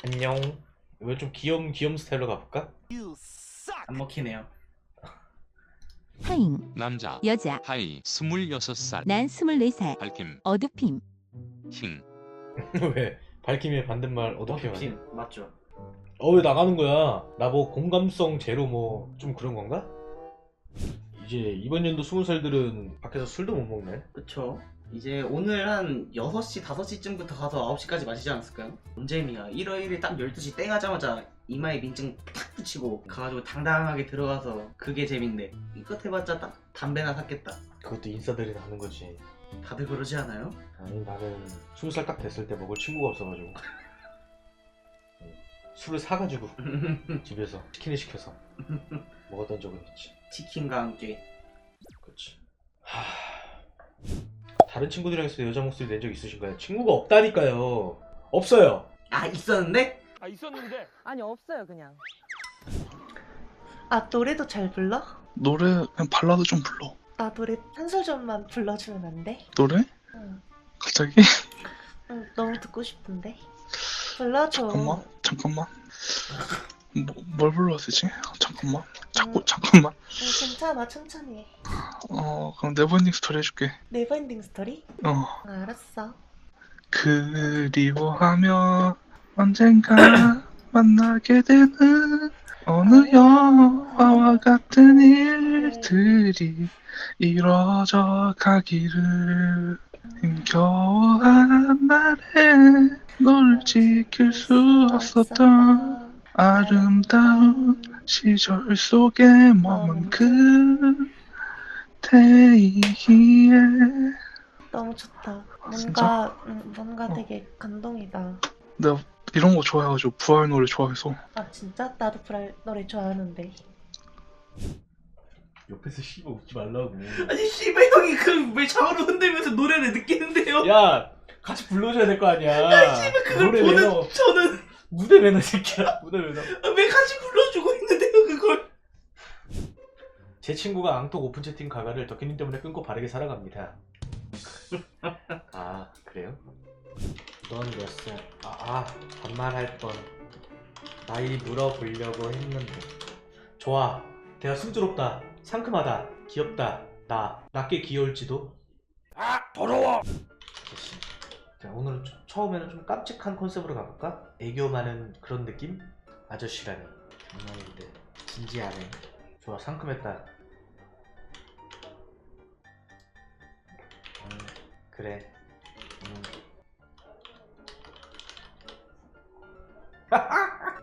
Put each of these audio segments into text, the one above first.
안녕. 이번 좀 귀염 스타일로 가볼까? 안 먹히네요. 하잉, 남자 여자, 하이 26살 난 24살, 밝힘 어두핌, 힝 왜? 밝힘의 반대말 어떻게 하지? 어두핌 맞죠? 왜 나가는 거야? 나 뭐 공감성 제로 뭐 좀 그런 건가? 이제 이번 연도 20살들은 밖에서 술도 못 먹네. 그쵸? 이제 오늘 한 6시, 5시쯤부터 가서 9시까지 마시지 않았을까요? 언제미야 1월 1일 딱 12시 땡 하자마자 이마에 민증 탁 붙이고 가가지고 당당하게 들어가서 그게 재밌네. 이것 해봤자 딱 담배나 샀겠다. 그것도 인싸들이 하는 거지. 다들 그러지 않아요? 아니 나는 20살 딱 됐을 때 먹을 친구가 없어가지고 술을 사가지고 집에서 치킨을 시켜서 먹었던 적은 있지. 치킨과 함께. 그렇지. 다른 친구들이랑 여자 목소리 낸 적 있으신가요? 친구가 없다니까요. 없어요. 아 있었는데? 아 있었는데 아니 없어요 그냥. 아, 노래도 잘 불러? 노래 그냥 발라드 좀 불러. 나 노래 한 소절만 불러주면 안 돼? 노래? 응. 갑자기? 응, 너무 듣고 싶은데. 불러줘. 잠깐만. 뭘 불러야 되지? 잠깐만. 응. 잠깐만. 응, 괜찮아, 천천히 해. 그럼 네버엔딩 스토리 해줄게. 네버엔딩 스토리? 어. 알았어. 그리워하며 언젠가 만나게 되는 어느 영화와 같은 일들이 이뤄져 가기를 힘겨워한 날에 널 지킬 수 없었던 아름다운 시절 속에 머문 그대이기에. 너무 좋다. 진짜? 뭔가 되게 감동이다. 내가 이런 거 좋아해가지고 부활 노래 좋아해서. 아, 진짜? 나도 브랄 노래 좋아하는데. 옆에서 씨발 웃지 말라고. 아니 씨발 형이 그 왜 좌우로 흔들면서 노래를 느끼는데요? 야, 같이 불러줘야 될 거 아니야. 그걸 노래 보는 매너, 저는 무대 매너 새끼야. 무대 매너. 왜 같이 불러주고 있는데요 그걸? 제 친구가 앙톡 오픈 채팅 가가를 덕현님 때문에 끊고 바르게 살아갑니다. 아, 그래요? 넌 몇 살? 반말할 뻔. 나이 물어보려고 했는데. 좋아. 대화 순조롭다. 상큼하다. 귀엽다. 낮게 귀여울지도. 더러워. 됐어. 자, 오늘은 처음에는 좀 깜찍한 컨셉으로 가볼까? 애교 많은 그런 느낌? 아저씨라니. 장난인데. 진지하네. 좋아, 상큼했다. 그래.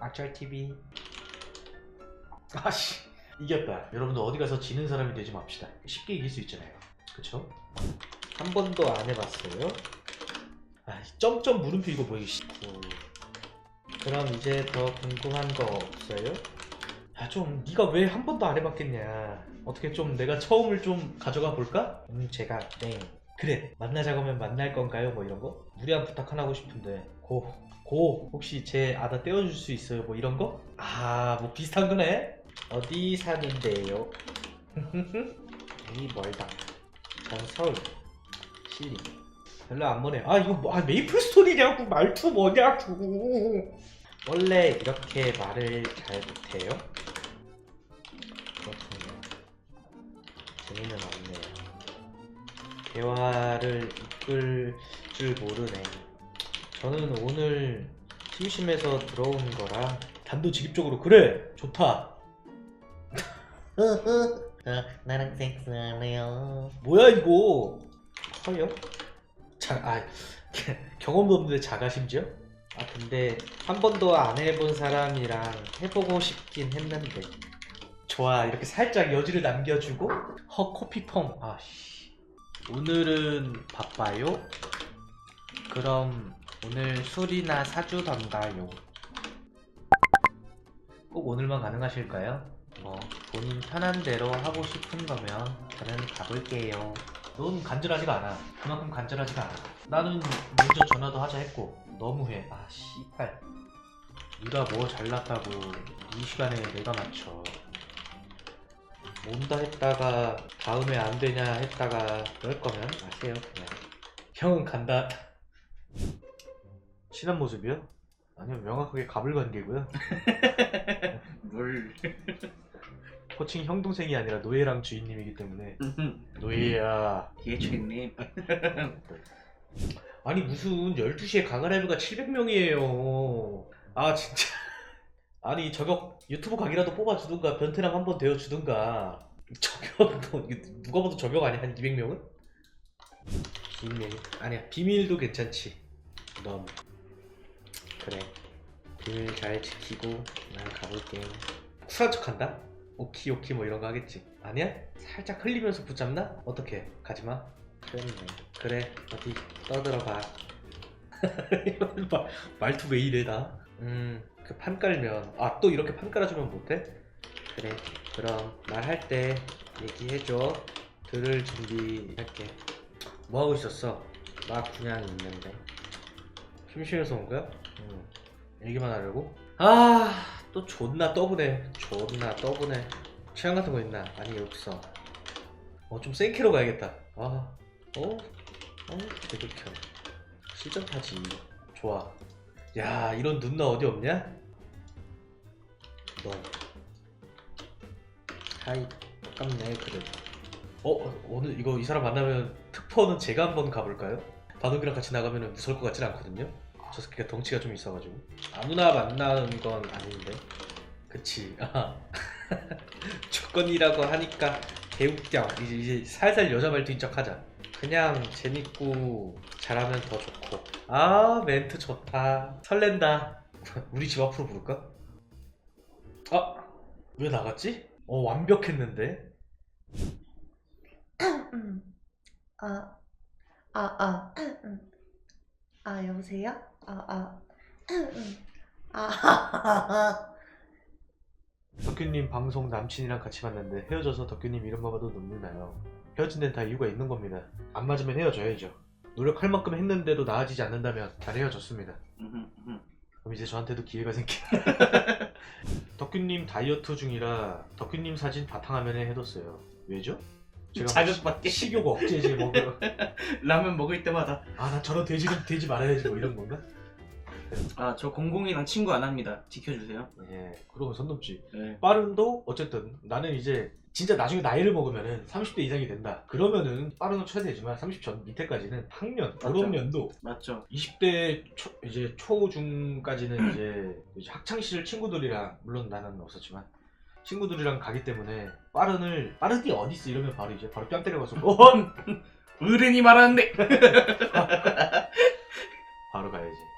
악철TV. 아씨, 이겼다. 여러분들 어디 가서 지는 사람이 되지 맙시다. 쉽게 이길 수 있잖아요. 그쵸? 한 번도 안 해봤어요? 점점 물음표 이거 뭐야, 씨. 그럼 이제 더 궁금한 거 없어요? 좀 네가 왜 한 번도 안 해봤겠냐. 어떻게 좀 내가 처음을 좀 가져가 볼까? 제가 네. 그래, 만나자고 하면 만날 건가요? 뭐 이런 거? 무리한 부탁 하나 하고 싶은데 고 혹시 제 아다 떼어줄 수 있어요? 뭐 이런 거? 뭐 비슷한 거네? 어디 사는데요? 이 멀다. 전 서울 실리. 별로 안 보네요. 이거 메이플 스토리냐고. 말투 뭐냐고. 원래 이렇게 말을 잘 못해요? 그렇군요. 재미는 없네요. 대화를 이끌 줄 모르네. 저는 오늘 심심해서 들어온 거라. 단도직입적으로 그래 좋다. 나랑 섹스하네요. 뭐야 이거? 커요? 경험도 없는데 작아 심지어? 근데 한 번도 안 해본 사람이랑 해보고 싶긴 했는데. 좋아, 이렇게 살짝 여지를 남겨주고 코피펑. 오늘은 바빠요? 그럼 오늘 술이나 사주던가요? 꼭 오늘만 가능하실까요? 본인 편한 대로 하고 싶은 거면 저는 가볼게요. 넌 간절하지가 않아. 그만큼 간절하지가 않아. 나는 먼저 전화도 하자 했고 너무해. 씨발. 네가 뭐 잘났다고 이 시간에 내가 맞춰. 온다 했다가 다음에 안 되냐 했다가 그럴 거면 아세요 그냥. 형은 간다. 친한 모습이요? 아니요, 명확하게 가불관계고요. 물. 호칭 형 동생이 아니라 노예랑 주인님이기 때문에 노예야. 예주님. 아니 무슨 12시에 강화라이브가 700명이에요. 아 진짜. 아니 저격 유튜브 각이라도 뽑아주든가 변태랑 한번 되어주든가. 저격도 누가 봐도 저격 아니야? 한 200명은? 비밀 아니야, 비밀도 괜찮지. 넌 그래, 비밀 잘 지키고 난 가볼게. 쿨한 척한다? 오키 오키 뭐 이런 거 하겠지. 아니야? 살짝 흘리면서 붙잡나? 어떻게? 가지마. 그래 어디 떠들어봐. 말투 왜 이래 다? 그 판 깔면 아 또 이렇게 판 깔아주면 못해? 그래 그럼 말할 때 얘기해줘. 들을 준비할게. 뭐하고 있었어? 나 그냥 있는데. 심심해서 온 거야? 얘기만 하려고? 아 또 존나 떠보네. 존나 떠보네. 취향 같은 거 있나? 아니 없어. 좀 센캐로 가야겠다. 대극혐. 시전 타지. 좋아. 야 이런 누나 어디 없냐? 너 하이 똑같네. 그래. 오늘 이거 이 사람 만나면 특퍼는 제가 한번 가볼까요? 바둑이랑 같이 나가면 무서울 것 같진 않거든요. 저 새끼가 덩치가 좀 있어가지고 아무나 만나는 건 아닌데. 그치. 조건이라고 하니까 개웃겨. 이제 살살 여자 말투인 척 하자. 그냥 재밌고 잘하면 더 좋고. 아 멘트 좋다. 설렌다. 우리 집 앞으로 부를까? 왜 나갔지? 완벽했는데. 여보세요? 덕규님 방송 남친이랑 같이 봤는데 헤어져서 덕규님 이름만 봐도 눈물 나요. 헤어진 데는 다 이유가 있는 겁니다. 안 맞으면 헤어져야죠. 노력할 만큼 했는데도 나아지지 않는다면 잘 헤어졌습니다. 그럼 이제 저한테도 기회가 생겨. 덕규님 다이어트 중이라 덕규님 사진 바탕화면에 해뒀어요. 왜죠? 제가 자극받게. 식욕 억제제 먹으러. 라면 먹을 때마다 나 저런 돼지는 되지 말아야지 뭐 이런 건가? 저 00이랑 친구 안 합니다. 지켜주세요. 예, 그러면 선 넘지. 네. 빠른도 어쨌든 나는 이제 진짜 나중에 나이를 먹으면은 30대 이상이 된다. 그러면은 빠른도 쳐야 되지만 30 전 밑에까지는 학년, 졸업년도 맞죠. 20대 이제 초중까지는 이제 학창 시절 친구들이랑 물론 나는 없었지만 친구들이랑 가기 때문에 빠른이 어디 있어 이러면 바로 뺨 때려가서 어른이 말하는데. 바로 가야지.